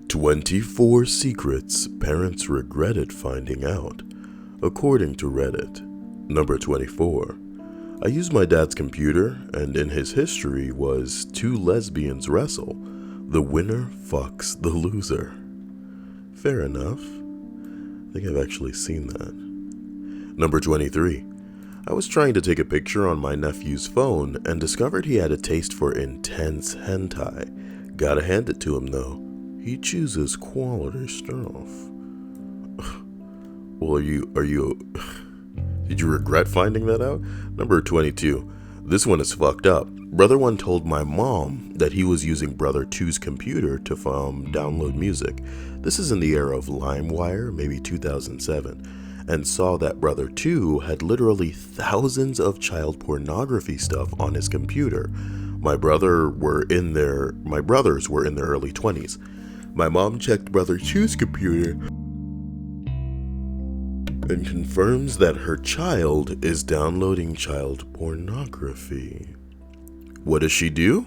24 secrets parents regretted finding out, according to Reddit. Number 24. I used my dad's computer, and in his history was two lesbians wrestle. The winner fucks the loser. Fair enough. I think I've actually seen that. Number 23. I was trying to take a picture on my nephew's phone and discovered he had a taste for intense hentai. Gotta hand it to him though. He chooses quality stuff. Well, did you regret finding that out? Number 22. This one is fucked up. Brother 1 told my mom that he was using Brother 2's computer to download music. This is in the era of LimeWire, maybe 2007, and saw that Brother 2 had literally thousands of child pornography stuff on his computer. My brothers were in their early 20s. My mom checked Brother 2's computer and confirms that her child is downloading child pornography. What does she do?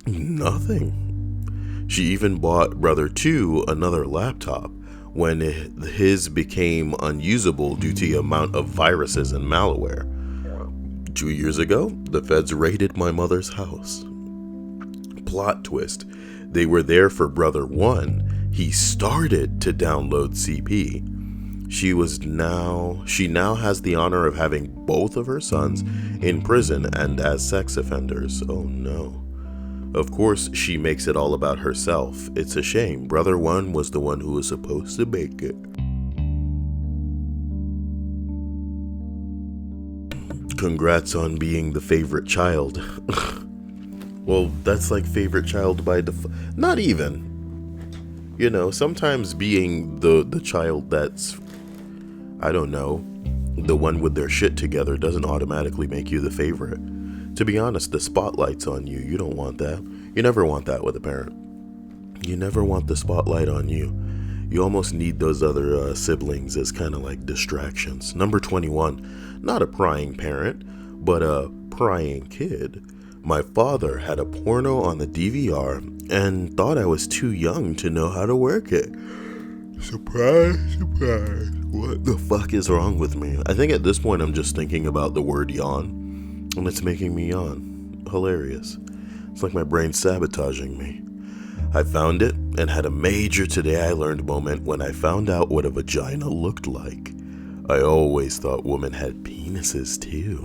Nothing. She even bought Brother 2 another laptop when his became unusable due to the amount of viruses and malware. 2 years ago, the feds raided my mother's house. Plot twist. They were there for Brother 1. He started to download CP. She now has the honor of having both of her sons in prison and as sex offenders. Oh no. Of course, she makes it all about herself. It's a shame. Brother 1 was the one who was supposed to make it. Congrats on being the favorite child. Well, that's like favorite child by default. Not even. You know, sometimes being the child that's, I don't know, the one with their shit together doesn't automatically make you the favorite. To be honest, the spotlight's on you. You don't want that. You never want that with a parent. You never want the spotlight on you. You almost need those other siblings as kind of like distractions. Number 21. Not a prying parent, but a prying kid. My father had a porno on the DVR and thought I was too young to know how to work it. Surprise, surprise. What the fuck is wrong with me? I think at this point I'm just thinking about the word yawn, and it's making me yawn. Hilarious. It's like my brain's sabotaging me. I found it and had a major today I learned moment when I found out what a vagina looked like. I always thought women had penises too,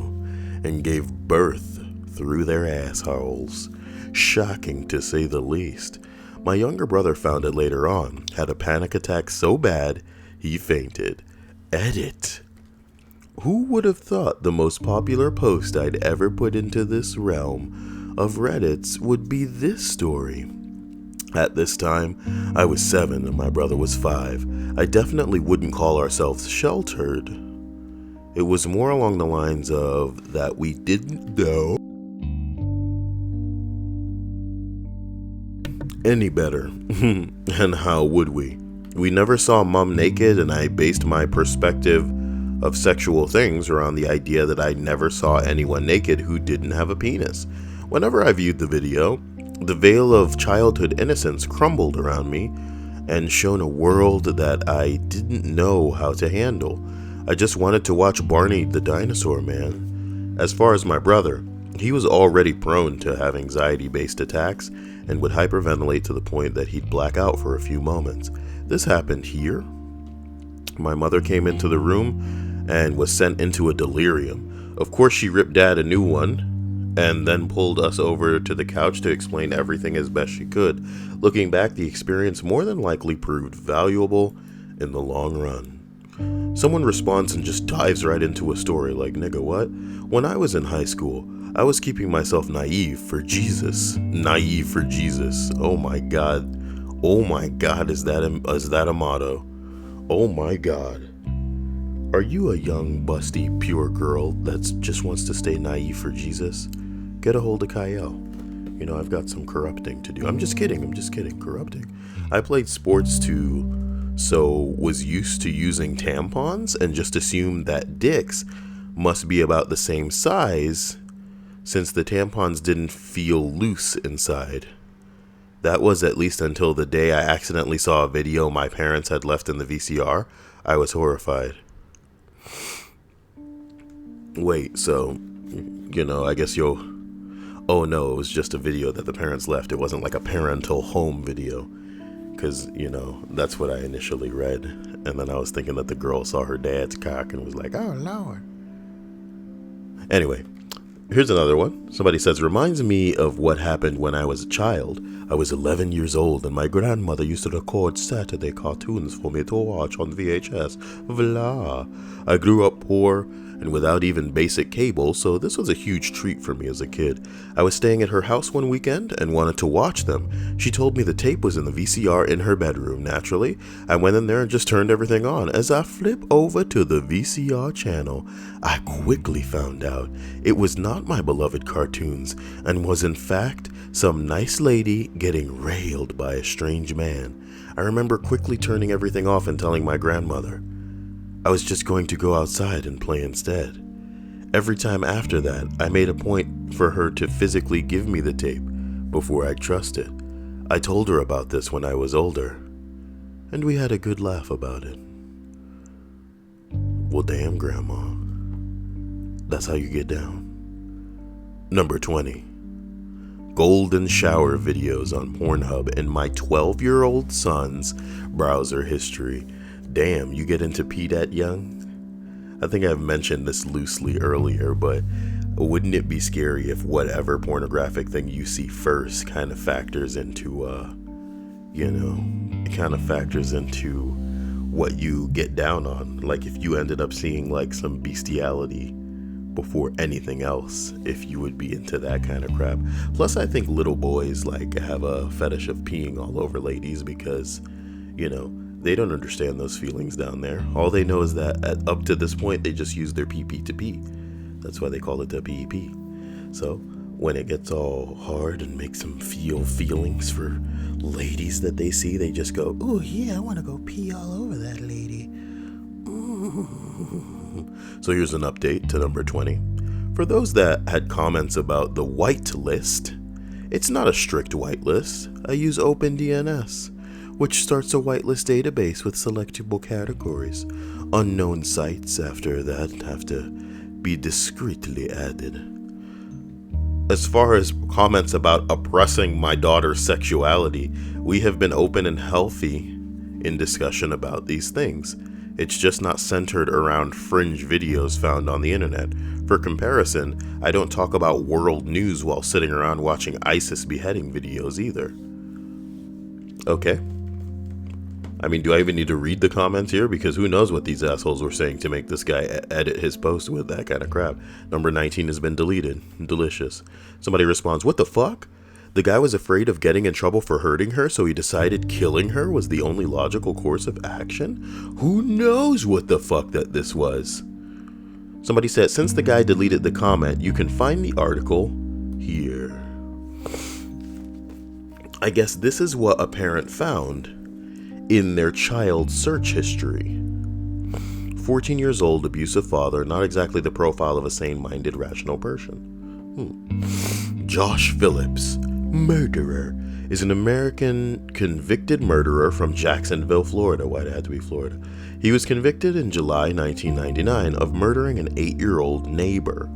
and gave birth through their assholes. Shocking to say the least. My younger brother found it later on, had a panic attack so bad he fainted. Edit. Who would have thought the most popular post I'd ever put into this realm of Reddits would be this story? At this time, I was 7 and my brother was 5. I definitely wouldn't call ourselves sheltered. It was more along the lines of that we didn't know any better. And how would we? We never saw mom naked, and I based my perspective of sexual things around the idea that I never saw anyone naked who didn't have a penis. Whenever I viewed the video, the veil of childhood innocence crumbled around me and shone a world that I didn't know how to handle. I just wanted to watch Barney the Dinosaur Man. As far as my brother, he was already prone to have anxiety-based attacks and would hyperventilate to the point that he'd black out for a few moments. This happened here. My mother came into the room and was sent into a delirium. Of course, she ripped Dad a new one and then pulled us over to the couch to explain everything as best she could. Looking back, the experience more than likely proved valuable in the long run. Someone responds and just dives right into a story like, nigga, what? When I was in high school, I was keeping myself naive for Jesus. Naive for Jesus. Oh my God. Oh my God, is that a motto? Oh my God. Are you a young, busty, pure girl that just wants to stay naive for Jesus? Get a hold of Kyle. You know, I've got some corrupting to do. I'm just kidding. Corrupting. I played sports too, so was used to using tampons and just assumed that dicks must be about the same size since the tampons didn't feel loose inside. That was at least until the day I accidentally saw a video my parents had left in the VCR. I was horrified. Wait, so, I guess you'll... Oh no, it was just a video that the parents left. It wasn't like a parental home video. Because, that's what I initially read. And then I was thinking that the girl saw her dad's cock and was like, oh, Lord. Anyway, here's another one. Somebody says, reminds me of what happened when I was a child. I was 11 years old and my grandmother used to record Saturday cartoons for me to watch on VHS. Voila. I grew up poor and without even basic cable, so this was a huge treat for me as a kid. I was staying at her house one weekend and wanted to watch them. She told me the tape was in the VCR in her bedroom. Naturally, I went in there and just turned everything on. As I flip over to the VCR channel, I quickly found out it was not my beloved cartoons and was in fact some nice lady getting railed by a strange man. I remember quickly turning everything off and telling my grandmother I was just going to go outside and play instead. Every time after that, I made a point for her to physically give me the tape before I trust it. I told her about this when I was older, and we had a good laugh about it. Well, damn, Grandma. That's how you get down. Number 20. Golden shower videos on Pornhub in my 12-year-old son's browser history. Damn, you get into P that young? I think I've mentioned this loosely earlier, but wouldn't it be scary if whatever pornographic thing you see first kind of factors into, it kind of factors into what you get down on? Like if you ended up seeing like some bestiality before anything else, if you would be into that kind of crap. Plus, I think little boys like have a fetish of peeing all over ladies because, they don't understand those feelings down there. All they know is that up to this point, they just use their pee-pee to pee. That's why they call it the PEP. So when it gets all hard and makes them feel feelings for ladies that they see, they just go, oh yeah, I want to go pee all over that lady. So here's an update to number 20. For those that had comments about the white list, it's not a strict whitelist. I use OpenDNS, which starts a whitelist database with selectable categories. Unknown sites after that have to be discreetly added. As far as comments about oppressing my daughter's sexuality, we have been open and healthy in discussion about these things. It's just not centered around fringe videos found on the internet. For comparison, I don't talk about world news while sitting around watching ISIS beheading videos either. Okay. I mean, do I even need to read the comments here? Because who knows what these assholes were saying to make this guy edit his post with that kind of crap. Number 19 has been deleted. Delicious. Somebody responds, what the fuck? The guy was afraid of getting in trouble for hurting her, so he decided killing her was the only logical course of action? Who knows what the fuck that this was? Somebody said, since the guy deleted the comment, you can find the article here. I guess this is what a parent found in their child's search history. 14 years old, abusive father, not exactly the profile of a sane-minded, rational person. Josh Phillips, murderer, is an American convicted murderer from Jacksonville, Florida. Why'd it have to be Florida? He was convicted in July 1999 of murdering an 8-year-old neighbor.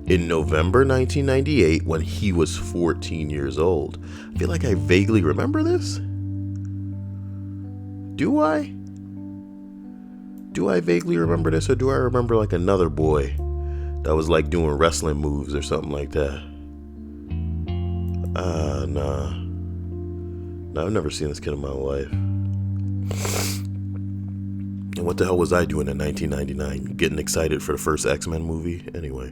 In November 1998, when he was 14 years old. I feel like I vaguely remember this. Do I? Do I vaguely remember this, or do I remember like another boy that was like doing wrestling moves or something like that? Nah. No, I've never seen this kid in my life. And what the hell was I doing in 1999? Getting excited for the first X-Men movie? Anyway,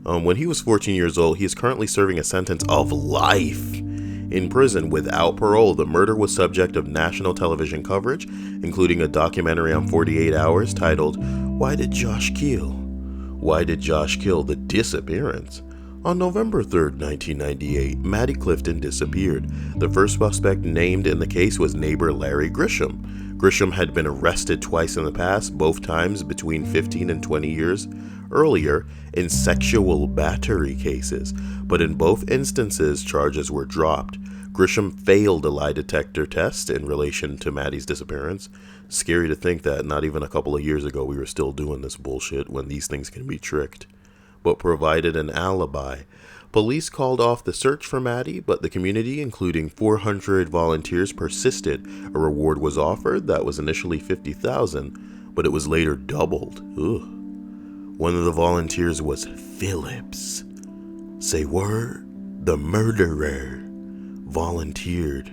when he was 14 years old, he is currently serving a sentence of life in prison without parole. The murder was subject of national television coverage, including a documentary on 48 Hours titled, Why Did Josh Kill? Why Did Josh Kill? The Disappearance. On November 3rd, 1998, Maddie Clifton disappeared. The first suspect named in the case was neighbor Larry Grisham. Grisham had been arrested twice in the past, both times between 15 and 20 years earlier, in sexual battery cases, but in both instances, charges were dropped. Grisham failed a lie detector test in relation to Maddie's disappearance. Scary to think that not even a couple of years ago we were still doing this bullshit when these things can be tricked. But provided an alibi. Police called off the search for Maddie, but the community, including 400 volunteers, persisted. A reward was offered that was initially $50,000, but it was later doubled. Ugh. One of the volunteers was Phillips. Say word, the murderer volunteered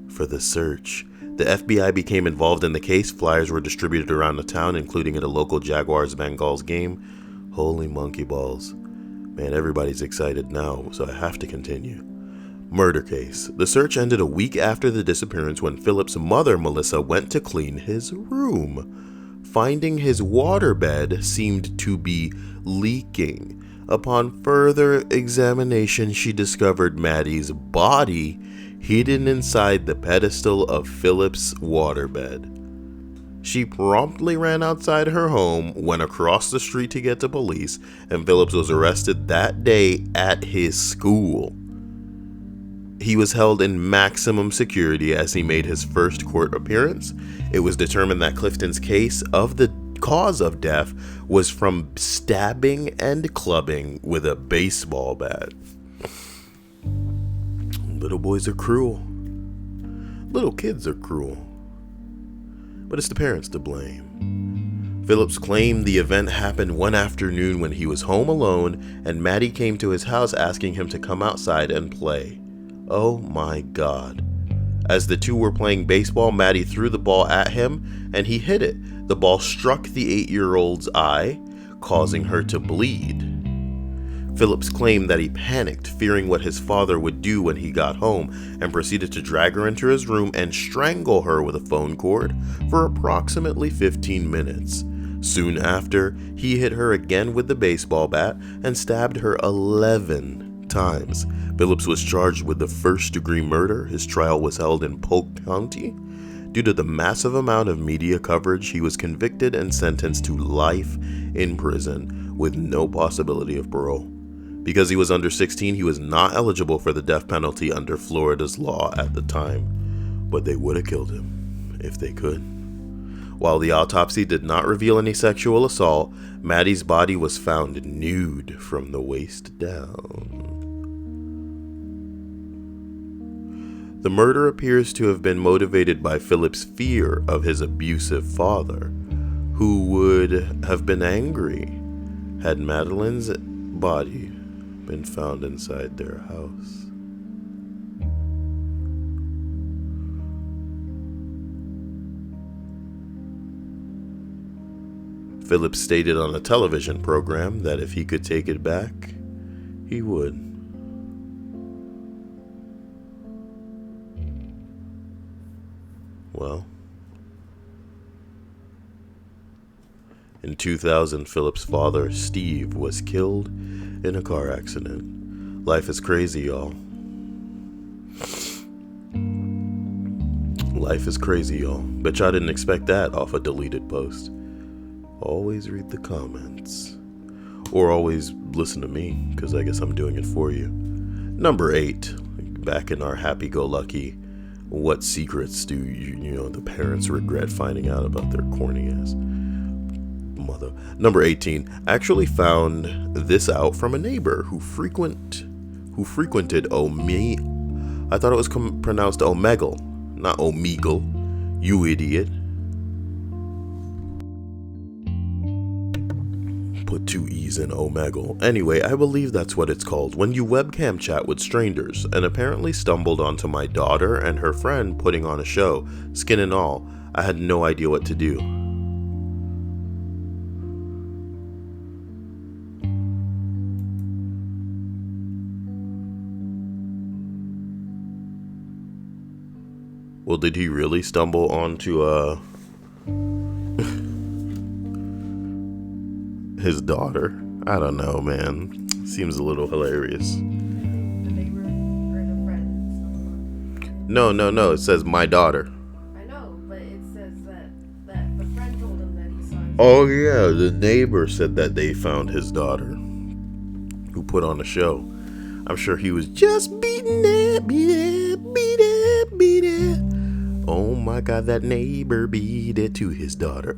for the search. The FBI became involved in the case. Flyers were distributed around the town, including at a local Jaguars-Bengals game. Holy monkey balls. Man, everybody's excited now, so I have to continue. Murder case. The search ended a week after the disappearance when Philip's mother, Melissa, went to clean his room. Finding his waterbed seemed to be leaking. Upon further examination, she discovered Maddie's body hidden inside the pedestal of Philip's waterbed. She promptly ran outside her home, went across the street to get to police, and Phillips was arrested that day at his school. He was held in maximum security as he made his first court appearance. It was determined that Clifton's case of the cause of death was from stabbing and clubbing with a baseball bat. Little boys are cruel. Little kids are cruel. But it's the parents to blame. Phillips claimed the event happened one afternoon when he was home alone, and Maddie came to his house asking him to come outside and play. Oh my God. As the two were playing baseball, Maddie threw the ball at him, and he hit it. The ball struck the 8-year-old's eye, causing her to bleed. Phillips claimed that he panicked, fearing what his father would do when he got home, and proceeded to drag her into his room and strangle her with a phone cord for approximately 15 minutes. Soon after, he hit her again with the baseball bat and stabbed her 11 times. Phillips was charged with the first-degree murder. His trial was held in Polk County. Due to the massive amount of media coverage, he was convicted and sentenced to life in prison with no possibility of parole. Because he was under 16, he was not eligible for the death penalty under Florida's law at the time, but they would have killed him if they could. While the autopsy did not reveal any sexual assault, Maddie's body was found nude from the waist down. The murder appears to have been motivated by Philip's fear of his abusive father, who would have been angry had Madeline's body been found inside their house. Philip stated on a television program that if he could take it back, he would. Well, in 2000, Philip's father, Steve, was killed in a car accident. Life is crazy, y'all. Life is crazy, y'all. Bet y'all didn't expect that off a deleted post. Always read the comments. Or always listen to me, because I guess I'm doing it for you. Number 8, back in our happy-go-lucky, what secrets do the parents regret finding out about their corny ass mother? Number 18, actually found this out from a neighbor who frequented I thought it was pronounced Omegle, not Omegle, you idiot. Put 2 E's in Omegle. Anyway, I believe that's what it's called when you webcam chat with strangers, and apparently stumbled onto my daughter and her friend putting on a show, skin and all. I had no idea what to do. Well, did he really stumble onto his daughter? I don't know, man. Seems a little hilarious. The neighbor or the friend? No. It says my daughter. I know, but it says that the friend told him that he saw his Oh yeah, the neighbor said that they found his daughter, who put on a show. I'm sure he was just beating it, beat it, beat it, beat it. Oh my God, that neighbor beat it to his daughter.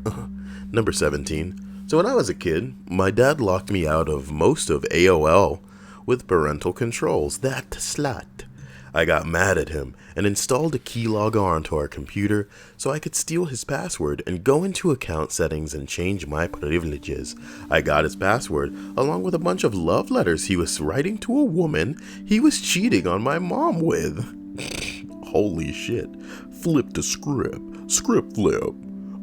Number 17. So when I was a kid, my dad locked me out of most of AOL with parental controls. That slut. I got mad at him and installed a keylogger onto our computer so I could steal his password and go into account settings and change my privileges. I got his password along with a bunch of love letters he was writing to a woman he was cheating on my mom with. Holy shit. Flip the script. Script flip.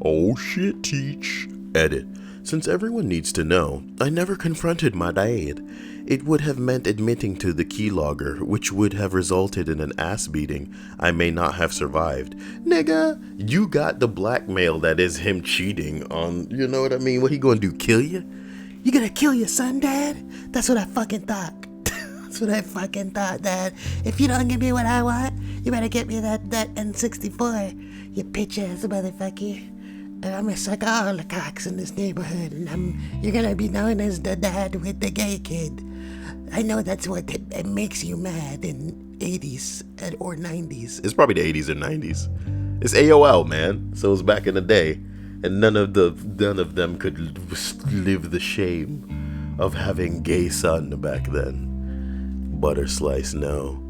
Oh shit, teach. Edit. Since everyone needs to know, I never confronted my dad. It would have meant admitting to the keylogger, which would have resulted in an ass beating I may not have survived. Nigga, you got the blackmail that is him cheating on, you know what I mean? What he gonna do, kill you? You gonna kill your son, Dad? That's what I fucking thought. That's what I fucking thought, Dad. If you don't give me what I want, you better get me that N64, you bitch-ass motherfucker. And I'm gonna suck all the cocks in this neighborhood, and you're gonna be known as the dad with the gay kid. I know that's what it makes you mad in 80s or 90s. It's probably the 80s or 90s. It's AOL, man. So it was back in the day, and none of them could live the shame of having gay son back then. Butter slice, no.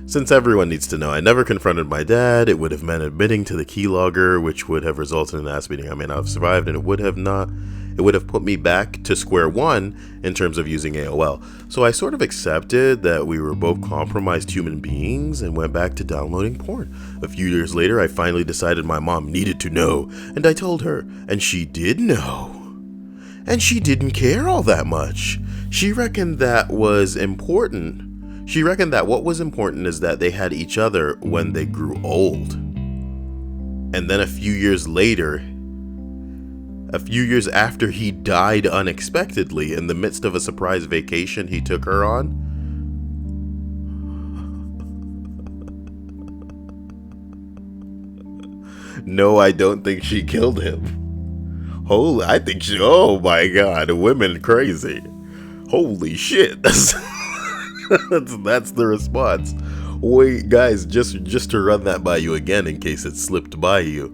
Since everyone needs to know, I never confronted my dad. It would have meant admitting to the keylogger, which would have resulted in an ass beating I may not have survived, and it would have put me back to square one in terms of using AOL. So I sort of accepted that we were both compromised human beings and went back to downloading porn. A few years later, I finally decided my mom needed to know, and I told her, and she did know. And she didn't care all that much. She reckoned that was important. She reckoned that what was important is that they had each other when they grew old. And then a few years after he died unexpectedly in the midst of a surprise vacation he took her on. No, I don't think she killed him. Oh my God, women crazy. Holy shit. That's the response. Wait, guys, just to run that by you again in case it slipped by you.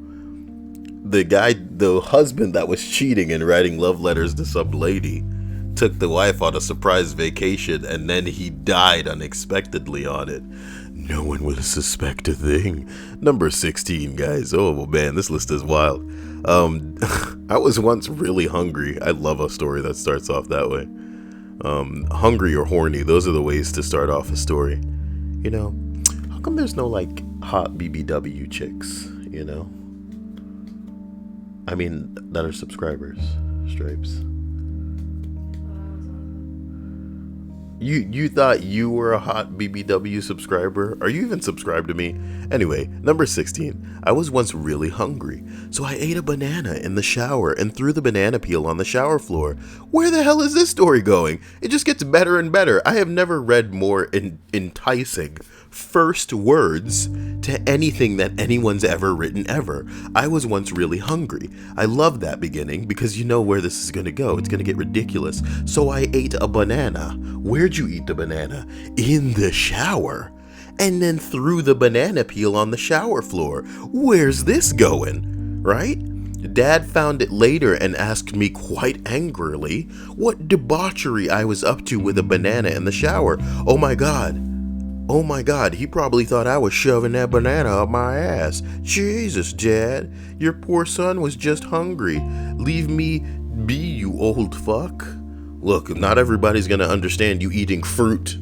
The husband that was cheating and writing love letters to some lady took the wife on a surprise vacation and then he died unexpectedly on it. No one would suspect a thing. Number 16, guys. Oh man, this list is wild. I was once really hungry. I love a story that starts off that way. Hungry or horny, those are the ways to start off a story. You know, how come there's no like hot BBW chicks, you know? I mean, that are subscribers, Stripes. You thought you were a hot BBW subscriber? Are you even subscribed to me? Anyway, number 16. I was once really hungry, so I ate a banana in the shower and threw the banana peel on the shower floor. Where the hell is this story going? It just gets better and better. I have never read more enticing first words to anything that anyone's ever written ever. I was once really hungry. I love that beginning because you know where this is going to go. It's going to get ridiculous. So I ate a banana. Where'd you eat the banana? In the shower. And then threw the banana peel on the shower floor. Where's this going? Right? Dad found it later and asked me quite angrily what debauchery I was up to with a banana in the shower. Oh my God, he probably thought I was shoving that banana up my ass. Jesus, Dad, your poor son was just hungry. Leave me be, you old fuck. Look, not everybody's gonna understand you eating fruit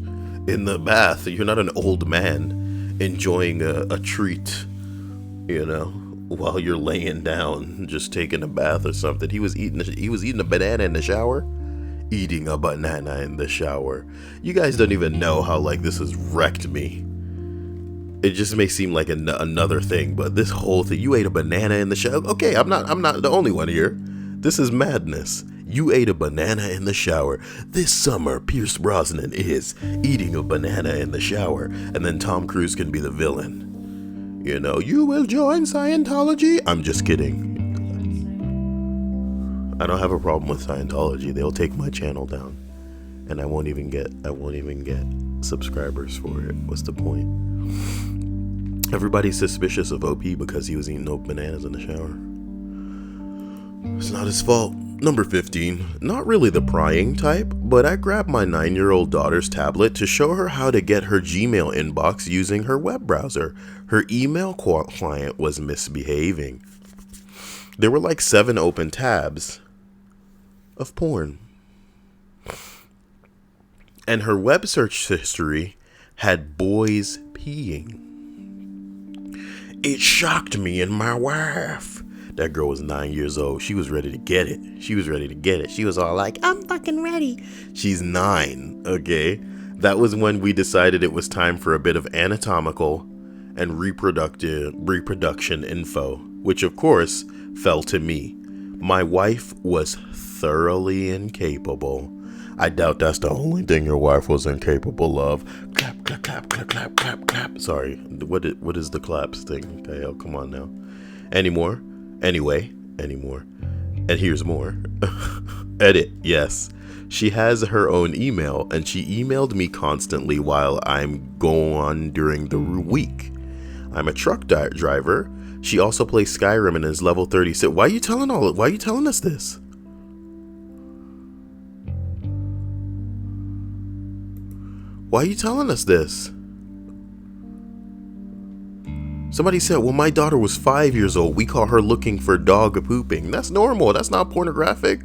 in the bath. You're not an old man enjoying a treat, you know, while you're laying down, just taking a bath or something. He was eating a banana in the shower. Eating a banana in the shower. You guys don't even know how like this has wrecked me. It just may seem like another thing, but this whole thing, you ate a banana in the shower. Okay, I'm not the only one here. This is madness. You ate a banana in the shower. This summer, Pierce Brosnan is eating a banana in the shower, and then Tom Cruise can be the villain. You know, you will join Scientology. I'm just kidding. I don't have a problem with Scientology. They'll take my channel down, and I won't even get subscribers for it. What's the point? Everybody's suspicious of OP because he was eating oat bananas in the shower. It's not his fault. Number 15. Not really the prying type, but I grabbed my 9-year-old daughter's tablet to show her how to get her Gmail inbox using her web browser. Her email client was misbehaving. There were like 7 open tabs of porn. And her web search history had boys peeing. It shocked me and my wife. That girl was 9 years old. She was ready to get it. She was all like, I'm fucking ready. She's 9, okay? That was when we decided it was time for a bit of anatomical and reproduction info, which of course fell to me. My wife was thoroughly incapable. I doubt that's the only thing your wife was incapable of. Clap, clap, clap, clap, clap, clap, clap. Sorry, what is the claps thing? Okay, oh, come on now. Anymore. And here's more. Edit, yes. She has her own email, and she emailed me constantly while I'm gone during the week. I'm a truck driver. She also plays Skyrim and is level 36. Why are you telling us this? Why are you telling us this? Somebody said, well, my daughter was 5 years old. We call her looking for dog pooping. That's normal. That's not pornographic.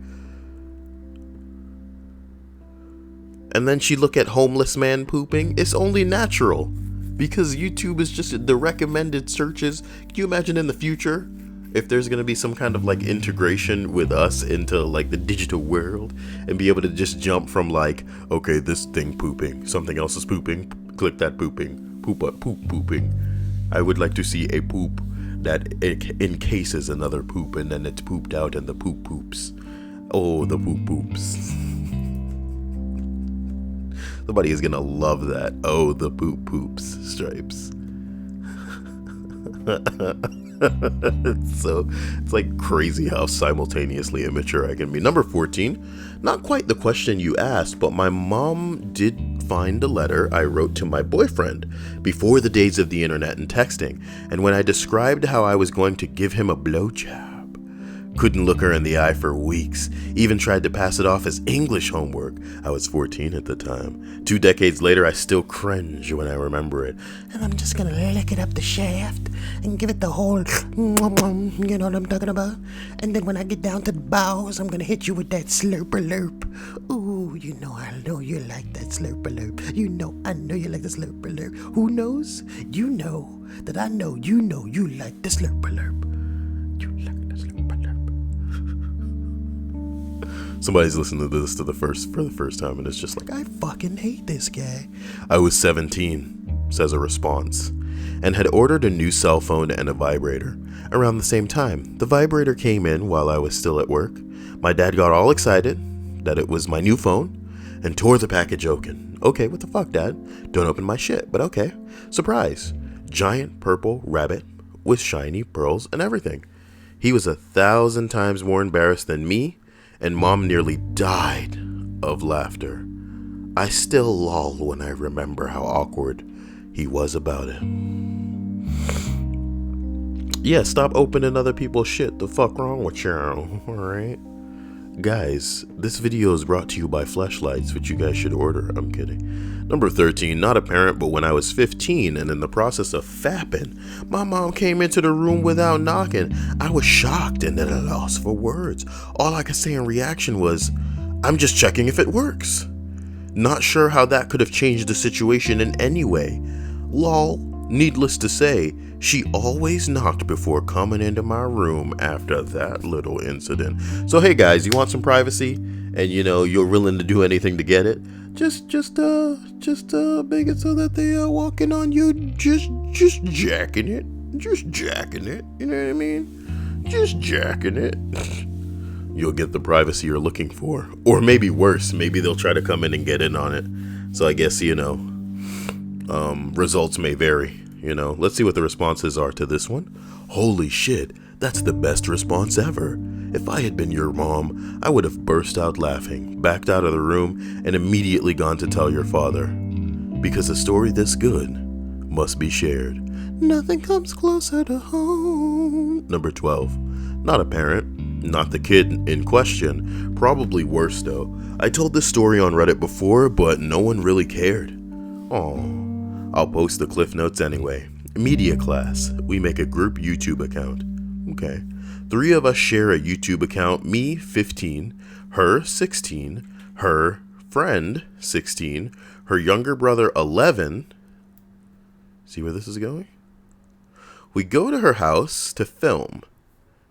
And then she look at homeless man pooping. It's only natural. Because YouTube is just the recommended searches. Can you imagine in the future if there's going to be some kind of like integration with us into like the digital world and be able to just jump from like, okay, this thing pooping, something else is pooping, click that pooping, pooping. I would like to see a poop that encases another poop and then it's pooped out and the poop poops. Oh, the poop poops. Somebody is gonna love that. Oh, the poop poops stripes. It's like crazy how simultaneously immature I can be. Number 14, not quite the question you asked, but my mom did find a letter I wrote to my boyfriend before the days of the internet and texting, and when I described how I was going to give him a blowjob. Couldn't look her in the eye for weeks, even tried to pass it off as English homework. I was 14 at the time. 2 decades later, I still cringe when I remember it. And I'm just gonna lick it up the shaft and give it the whole, you know what I'm talking about? And then when I get down to the bowels, I'm gonna hit you with that slurp-a-lurp. Ooh, you know, I know you like that slurp-a-lurp. You know, I know you like the slurp-a-lurp. Who knows? You know that I know you like the slurp-a-lurp. Somebody's listening to this for the first time and it's just like, I fucking hate this guy. I was 17, says a response, and had ordered a new cell phone and a vibrator. Around the same time, the vibrator came in while I was still at work. My dad got all excited that it was my new phone and tore the package open. Okay, what the fuck, Dad? Don't open my shit, but okay. Surprise. Giant purple rabbit with shiny pearls and everything. He was 1,000 times more embarrassed than me, and Mom nearly died of laughter. I still loll when I remember how awkward he was about it. Yeah, stop opening other people's shit. The fuck wrong with you? Alright? Guys, this video is brought to you by Fleshlights, which you guys should order. I'm kidding. Number 13, not a parent, but when I was 15 and in the process of fapping, my mom came into the room without knocking. I was shocked and at a loss for words. All I could say in reaction was, I'm just checking if it works. Not sure how that could have changed the situation in any way. Lol, needless to say, she always knocked before coming into my room after that little incident. So hey guys, you want some privacy? And you know, you're willing to do anything to get it? Just make it so that they are walking on you, just jacking it. Just jacking it. You know what I mean? Just jacking it. You'll get the privacy you're looking for. Or maybe worse, maybe they'll try to come in and get in on it. So I guess, you know, results may vary. You know, let's see what the responses are to this one. Holy shit, that's the best response ever. If I had been your mom, I would have burst out laughing, backed out of the room, and immediately gone to tell your father. because a story this good must be shared. Nothing comes closer to home. Number 12. Not a parent, not the kid in question. Probably worse though. I told this story on Reddit before, but no one really cared. Aw. I'll post the cliff notes anyway. Media class. We make a group YouTube account. Okay. 3 of us share a YouTube account. Me, 15. Her, 16. Her friend, 16. Her younger brother, 11. See where this is going? We go to her house to film.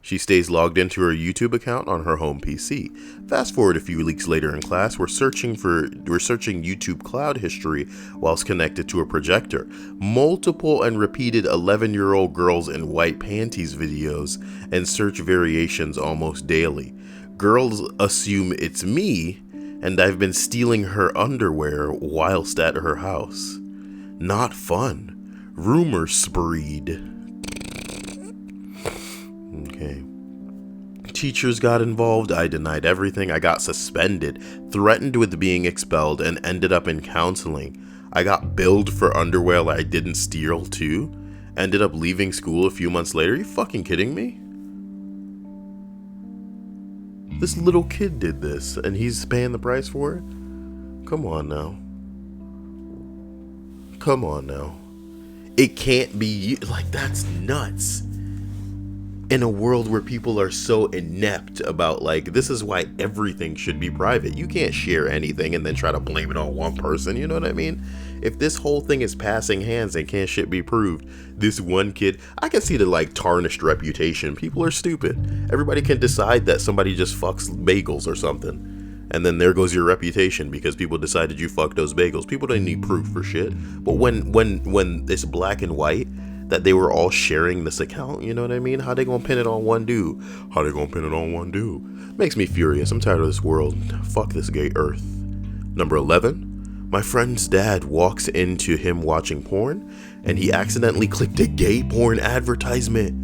She stays logged into her YouTube account on her home PC. Fast forward a few weeks later in class, we're searching YouTube cloud history whilst connected to a projector. Multiple and repeated 11-year-old girls in white panties videos and search variations almost daily. Girls assume it's me and I've been stealing her underwear whilst at her house. Not fun. Rumor spreed. Okay. Teachers got involved. I denied everything. I got suspended, threatened with being expelled, and ended up in counseling. I got billed for underwear I didn't steal too. Ended up leaving school a few months later. Are you fucking kidding me? This little kid did this, and he's paying the price for it? Come on now. Come on now. It can't be you. Like, that's nuts. In a world where people are so inept about, like, this is why everything should be private. You can't share anything and then try to blame it on one person, you know what I mean? If this whole thing is passing hands and can't shit be proved, this one kid, I can see the, like, tarnished reputation. People are stupid. Everybody can decide that somebody just fucks bagels or something. And then there goes your reputation because people decided you fucked those bagels. People don't need proof for shit. But when it's black and white, that they were all sharing this account, you know what I mean? How they gonna pin it on one dude? Makes me furious. I'm tired of this world. Fuck this gay earth. Number 11. My friend's dad walks into him watching porn, and he accidentally clicked a gay porn advertisement.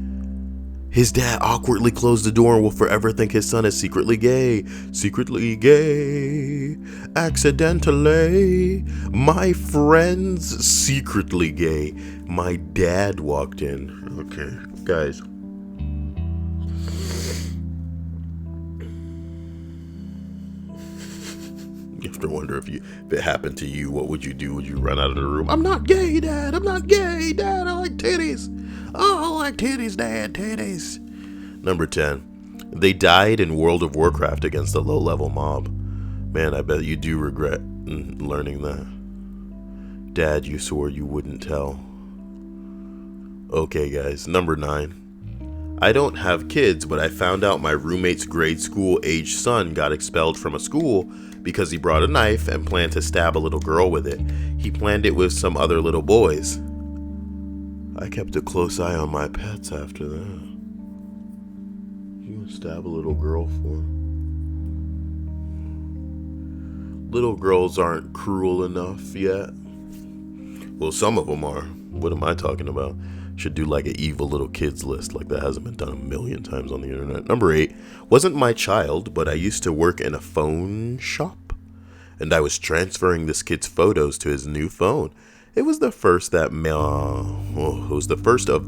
His dad awkwardly closed the door and will forever think his son is secretly gay. Accidentally. My friend's secretly gay. My dad walked in. Okay, guys. You have to wonder if it happened to you, what would you do? Would you run out of the room? I'm not gay, Dad. I like titties. Oh, I like titties, Dad. Titties. Number 10. They died in World of Warcraft against a low-level mob. Man, I bet you do regret learning that. Dad, you swore you wouldn't tell. Okay, guys. Number 9. I don't have kids, but I found out my roommate's grade school-age son got expelled from a school because he brought a knife and planned to stab a little girl with it. He planned it with some other little boys. I kept a close eye on my pets after that. You would stab a little girl for? Little girls aren't cruel enough yet. Well, some of them are. What am I talking about? Should do like an evil little kids list. Like that hasn't been done a million times on the internet. Number 8. Wasn't my child, but I used to work in a phone shop. And I was transferring this kid's photos to his new phone. It was the first of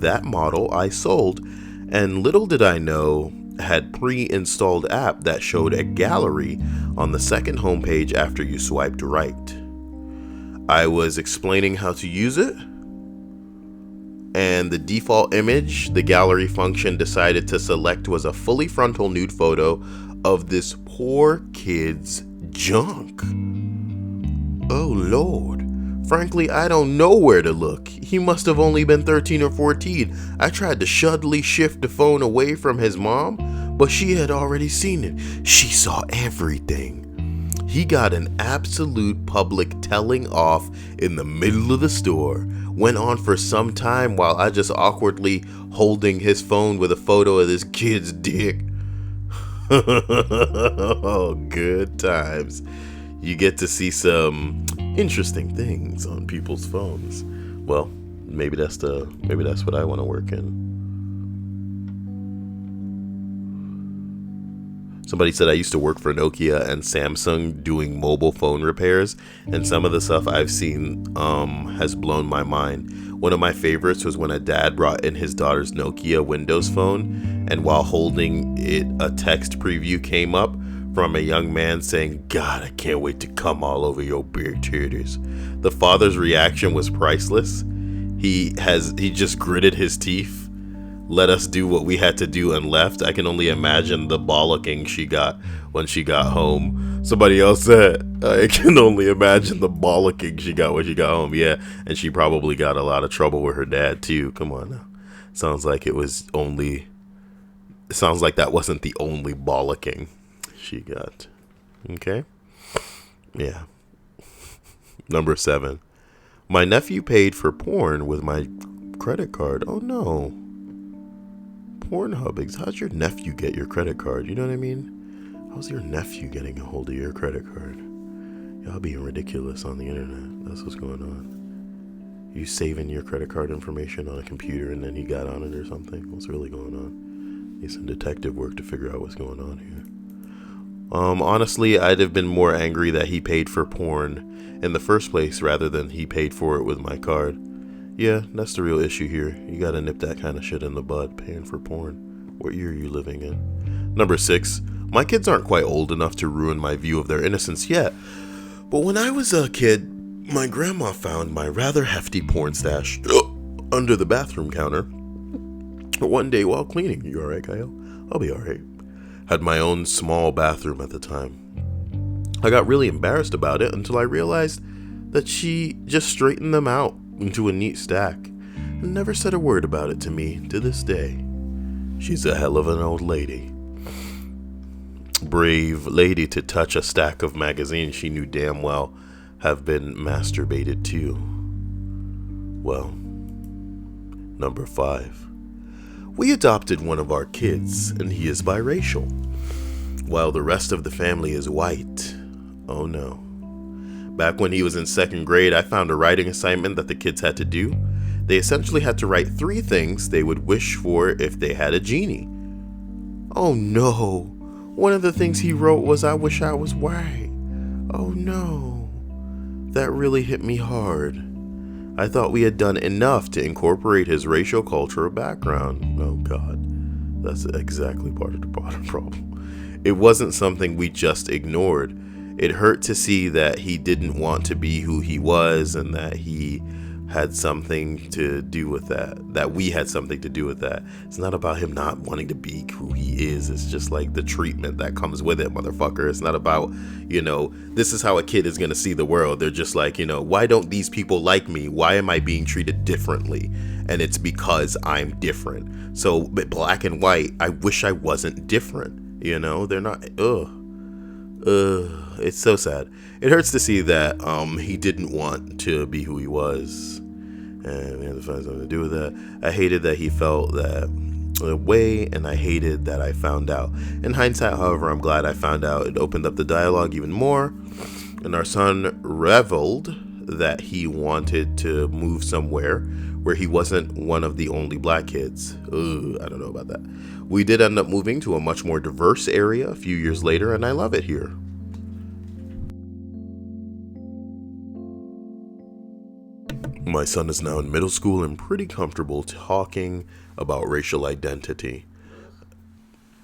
that model I sold, and little did I know had pre-installed app that showed a gallery on the second homepage after you swiped right. I was explaining how to use it, and the default image the gallery function decided to select was a fully frontal nude photo of this poor kid's junk. Oh Lord. Frankly, I don't know where to look. He must have only been 13 or 14. I tried to subtly shift the phone away from his mom, but she had already seen it. She saw everything. He got an absolute public telling off in the middle of the store. Went on for some time while I just awkwardly holding his phone with a photo of this kid's dick. Oh, good times. You get to see some interesting things on people's phones. Well, maybe that's what I want to work in. Somebody said I used to work for Nokia and Samsung doing mobile phone repairs, and some of the stuff I've seen has blown my mind. One of my favorites was when a dad brought in his daughter's Nokia Windows phone, and while holding it, a text preview came up from a young man saying, "God, I can't wait to come all over your big titties." The father's reaction was priceless. He just gritted his teeth, let us do what we had to do, and left. I can only imagine the bollocking she got when she got home. Somebody else said, I can only imagine the bollocking she got when she got home. Yeah, and she probably got a lot of trouble with her dad too. Come on now. Sounds like that wasn't the only bollocking she got. Okay? Yeah. Number 7. My nephew paid for porn with my credit card. Oh no. Pornhub. How'd your nephew get your credit card? You know what I mean? How's your nephew getting a hold of your credit card? Y'all being ridiculous on the internet. That's what's going on. You saving your credit card information on a computer and then he got on it or something? What's really going on? Need some detective work to figure out what's going on here. Honestly, I'd have been more angry that he paid for porn in the first place rather than he paid for it with my card. Yeah, that's the real issue here. You gotta nip that kind of shit in the bud, paying for porn. What year are you living in? Number 6. My kids aren't quite old enough to ruin my view of their innocence yet. But when I was a kid, my grandma found my rather hefty porn stash under the bathroom counter one day while cleaning. You alright, Kyle? I'll be alright. Had my own small bathroom at the time. I got really embarrassed about it until I realized that she just straightened them out into a neat stack and never said a word about it to me to this day. She's a hell of an old lady. Brave lady to touch a stack of magazines she knew damn well have been masturbated to. Well, number 5. We adopted one of our kids, and he is biracial, while the rest of the family is white. Oh no. Back when he was in 2nd grade, I found a writing assignment that the kids had to do. They essentially had to write 3 things they would wish for if they had a genie. Oh no. One of the things he wrote was, "I wish I was white." Oh no. That really hit me hard. I thought we had done enough to incorporate his racial cultural background. Oh God, that's exactly part of the problem. It wasn't something we just ignored. It hurt to see that he didn't want to be who he was and that he had something to do with that we had something to do with that. It's not about him not wanting to be who he is. It's just like the treatment that comes with it, motherfucker. It's not about, this is how a kid is going to see the world. They're just like, why don't these people like me? Why am I being treated differently? And it's because I'm different. So black and white, I wish I wasn't different. They're not, it's so sad. It hurts to see that he didn't want to be who he was, and we had to find something to do with that. I hated that he felt that way, and I hated that I found out. In hindsight, however, I'm glad I found out. It opened up the dialogue even more, and our son reveled that he wanted to move somewhere where he wasn't one of the only black kids. I don't know about that. We did end up moving to a much more diverse area a few years later, and I love it here. My son is now in middle school and pretty comfortable talking about racial identity.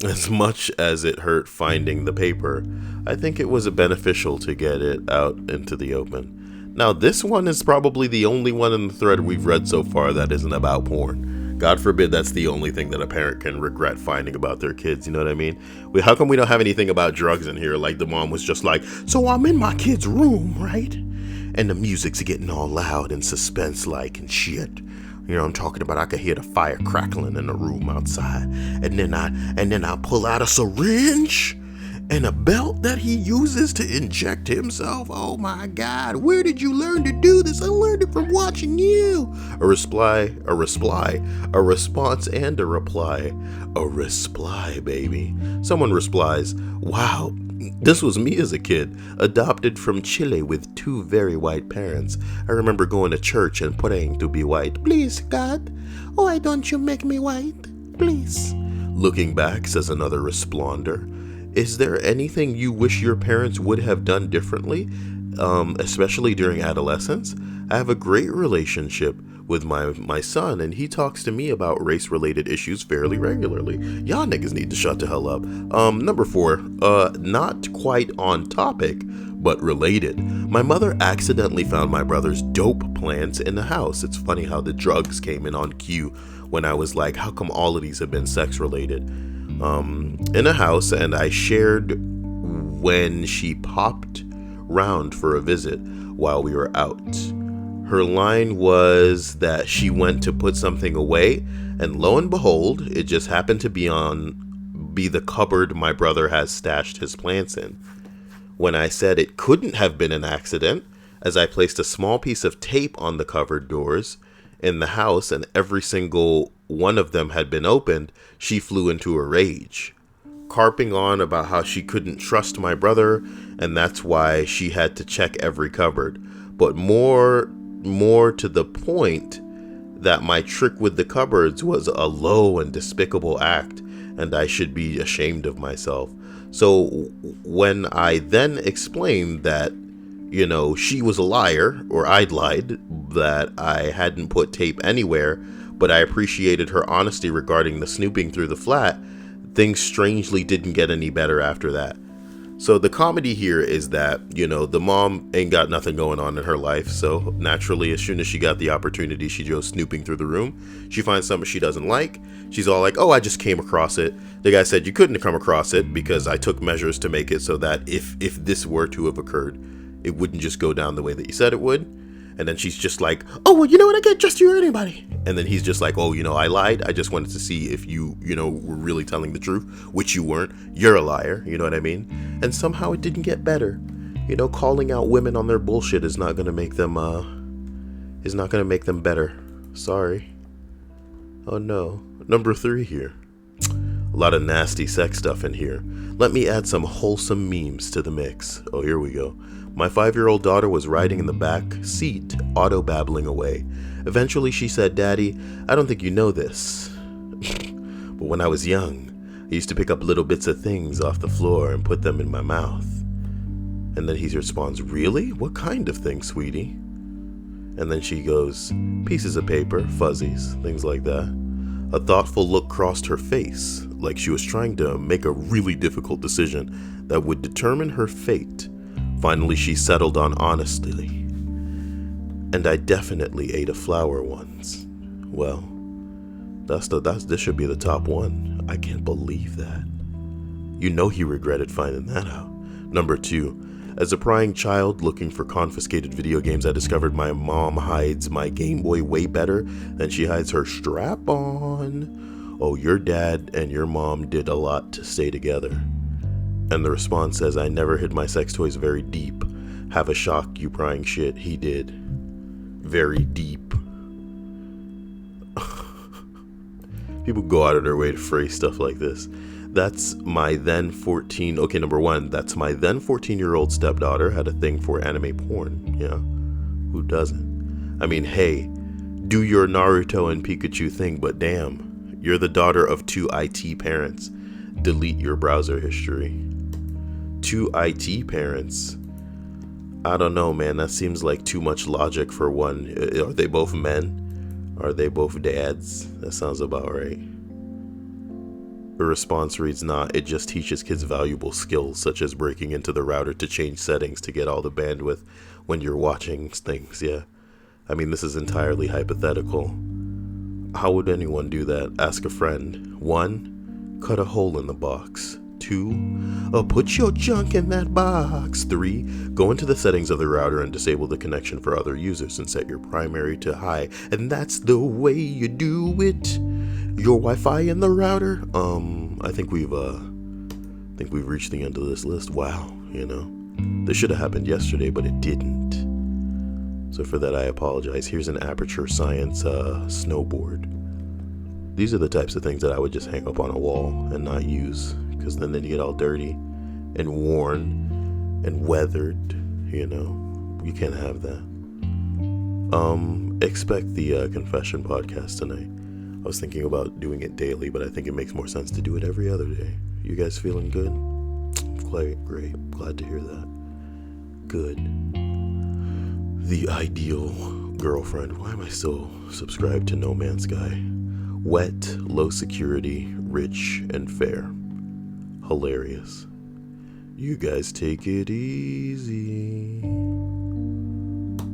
As much as it hurt finding the paper, I think it was beneficial to get it out into the open. Now, this one is probably the only one in the thread we've read so far that isn't about porn. God forbid that's the only thing that a parent can regret finding about their kids, you know what I mean? How come we don't have anything about drugs in here? Like the mom was just like, "So I'm in my kid's room, right? And the music's getting all loud and suspense-like and shit. I'm talking about, I could hear the fire crackling in the room outside. And then I pull out a syringe and a belt that he uses to inject himself. Oh my God, where did you learn to do this? I learned it from watching you." A response and a reply. A reply, baby. Someone replies, "Wow, this was me as a kid, adopted from Chile with 2 very white parents. I remember going to church and praying to be white. Please, God, why don't you make me white? Please." Looking back, says another responder, Is there anything you wish your parents would have done differently, especially during adolescence? I have a great relationship with my son, and he talks to me about race-related issues fairly regularly. Y'all niggas need to shut the hell up. Number 4, not quite on topic, but related. My mother accidentally found my brother's dope plants in the house. It's funny how the drugs came in on cue when I was like, how come all of these have been sex-related? In a house, and I shared when she popped round for a visit while we were out. Her line was that she went to put something away, and lo and behold, it just happened to be the cupboard my brother has stashed his plants in. When I said it couldn't have been an accident, as I placed a small piece of tape on the cupboard doors in the house and every single one of them had been opened, she flew into a rage, carping on about how she couldn't trust my brother and that's why she had to check every cupboard. But more to the point, that my trick with the cupboards was a low and despicable act and I should be ashamed of myself. So when I then explained that, she was a liar, or I'd lied, that I hadn't put tape anywhere, but I appreciated her honesty regarding the snooping through the flat, things strangely didn't get any better after that. So the comedy here is that, the mom ain't got nothing going on in her life. So naturally, as soon as she got the opportunity, she goes snooping through the room. She finds something she doesn't like. She's all like, oh, I just came across it. The guy said, you couldn't have come across it because I took measures to make it so that if this were to have occurred, it wouldn't just go down the way that you said it would. And then she's just like, oh, well, you know what? I can't trust you or anybody. And then he's just like, oh, I lied. I just wanted to see if you, were really telling the truth, which you weren't. You're a liar. You know what I mean? And somehow it didn't get better. Calling out women on their bullshit is not going to make them, better. Sorry. Oh, no. Number 3 here. A lot of nasty sex stuff in here. Let me add some wholesome memes to the mix. Oh, here we go. My 5-year-old daughter was riding in the back seat, auto-babbling away. Eventually she said, Daddy, I don't think you know this, but when I was young, I used to pick up little bits of things off the floor and put them in my mouth. And then he responds, really? What kind of thing, sweetie? And then she goes, pieces of paper, fuzzies, things like that. A thoughtful look crossed her face, like she was trying to make a really difficult decision that would determine her fate. Finally, she settled on honestly. And I definitely ate a flower once. Well, this should be the top one. I can't believe that. He regretted finding that out. Number 2, as a prying child looking for confiscated video games, I discovered my mom hides my Game Boy way better than she hides her strap-on. Oh, your dad and your mom did a lot to stay together. And the response says, I never hid my sex toys very deep. Have a shock, you prying shit. He did. Very deep. People go out of their way to phrase stuff like this. That's my then 14... Okay, number 1, that's my then 14-year-old stepdaughter had a thing for anime porn. Yeah, who doesn't? I mean, hey, do your Naruto and Pikachu thing, but damn, you're the daughter of 2 IT parents. Delete your browser history. 2 IT parents. I don't know, man. That seems like too much logic for one. Are they both men? Are they both dads? That sounds about right. The response reads, not. It just teaches kids valuable skills, such as breaking into the router to change settings to get all the bandwidth when you're watching things. Yeah. I mean, this is entirely hypothetical. How would anyone do that? Ask a friend. 1, cut a hole in the box. 2, put your junk in that box. 3, go into the settings of the router and disable the connection for other users and set your primary to high. And that's the way you do it. Your Wi-Fi in the router. I think we've reached the end of this list. Wow, this should have happened yesterday, but it didn't. So for that, I apologize. Here's an Aperture Science snowboard. These are the types of things that I would just hang up on a wall and not use, because then they get all dirty and worn and weathered. You can't have that. Expect the confession podcast tonight. I was thinking about doing it daily, but I think it makes more sense to do it every other day. You guys feeling good? Great. Glad to hear that. Good. The ideal girlfriend. Why am I still subscribed to No Man's Sky? Wet, low security, rich, and fair. Hilarious. You guys take it easy.